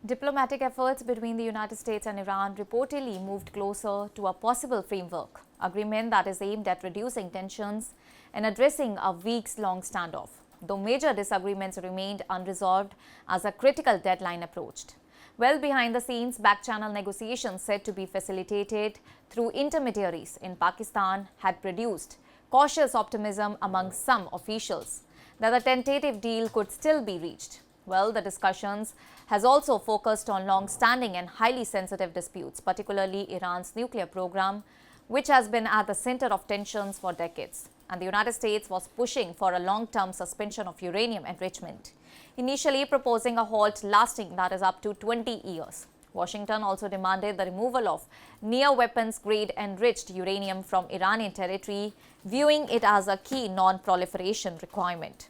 Diplomatic efforts between the United States and Iran reportedly moved closer to a possible framework agreement that is aimed at reducing tensions and addressing a weeks-long standoff, though major disagreements remained unresolved as a critical deadline approached. Well behind the scenes, back-channel negotiations said to be facilitated through intermediaries in Pakistan had produced cautious optimism among some officials that a tentative deal could still be reached. Well, the discussions has also focused on long-standing and highly sensitive disputes, particularly Iran's nuclear program, which has been at the center of tensions for decades. And the United States was pushing for a long-term suspension of uranium enrichment, initially proposing a halt lasting that is up to 20 years. Washington also demanded the removal of near-weapons-grade enriched uranium from Iranian territory, viewing it as a key non-proliferation requirement.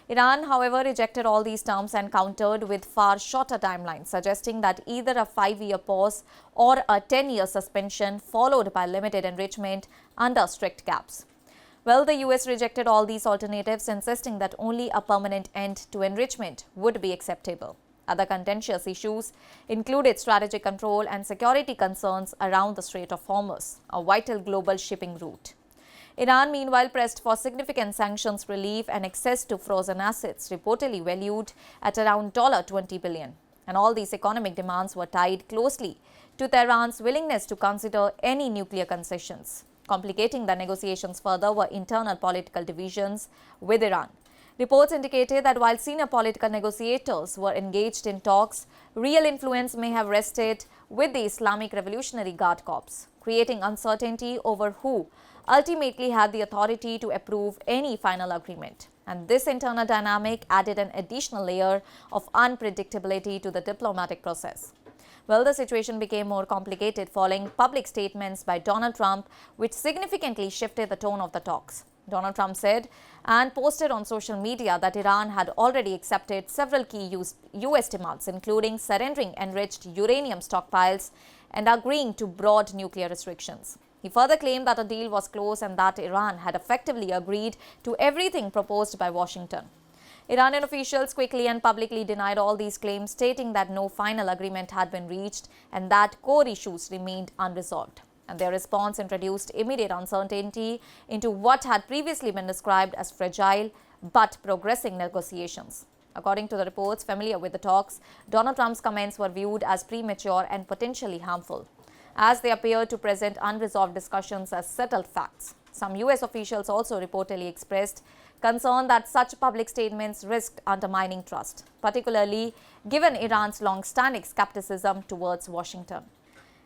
Iran, however, rejected all these terms and countered with far shorter timelines, suggesting that either a 5-year pause or a 10-year suspension followed by limited enrichment under strict caps. Well, the US rejected all these alternatives, insisting that only a permanent end to enrichment would be acceptable. Other contentious issues included strategic control and security concerns around the Strait of Hormuz, a vital global shipping route. Iran, meanwhile, pressed for significant sanctions relief and access to frozen assets, reportedly valued at around $20 billion. And all these economic demands were tied closely to Tehran's willingness to consider any nuclear concessions. Complicating the negotiations further were internal political divisions with Iran. Reports indicated that while senior political negotiators were engaged in talks, real influence may have rested with the Islamic Revolutionary Guard Corps, creating uncertainty over who ultimately had the authority to approve any final agreement. And this internal dynamic added an additional layer of unpredictability to the diplomatic process. Well, the situation became more complicated following public statements by Donald Trump, which significantly shifted the tone of the talks. Donald Trump said and posted on social media that Iran had already accepted several key US demands, including surrendering enriched uranium stockpiles and agreeing to broad nuclear restrictions. He further claimed that a deal was close and that Iran had effectively agreed to everything proposed by Washington. Iranian officials quickly and publicly denied all these claims, stating that no final agreement had been reached and that core issues remained unresolved. And their response introduced immediate uncertainty into what had previously been described as fragile but progressing negotiations. According to the reports familiar with the talks, Donald Trump's comments were viewed as premature and potentially harmful, as they appeared to present unresolved discussions as settled facts. Some US officials also reportedly expressed concern that such public statements risked undermining trust, particularly given Iran's long-standing skepticism towards Washington.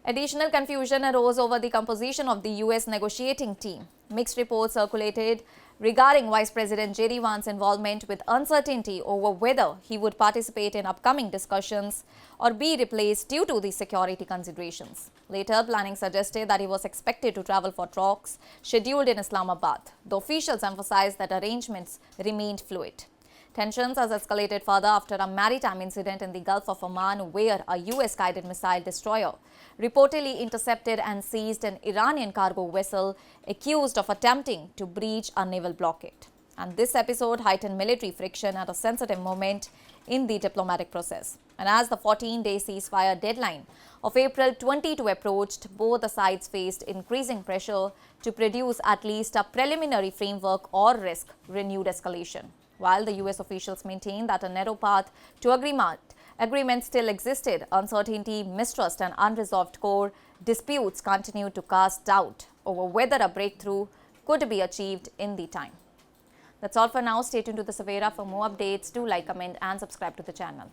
Additional confusion arose over the composition of the US negotiating team. Mixed reports circulated regarding Vice President J.D. Vance's involvement, with uncertainty over whether he would participate in upcoming discussions or be replaced due to the security considerations. Later, planning suggested that he was expected to travel for talks scheduled in Islamabad, though officials emphasized that arrangements remained fluid. Tensions has escalated further after a maritime incident in the Gulf of Oman, where a US-guided missile destroyer reportedly intercepted and seized an Iranian cargo vessel accused of attempting to breach a naval blockade. And this episode heightened military friction at a sensitive moment in the diplomatic process. And as the 14-day ceasefire deadline of April 22 approached, both the sides faced increasing pressure to produce at least a preliminary framework or risk renewed escalation. While the US officials maintained that a narrow path to agreement still existed, uncertainty, mistrust and unresolved core disputes continued to cast doubt over whether a breakthrough could be achieved in the time. That's all for now. Stay tuned to the Savera for more updates. Do like, comment and subscribe to the channel.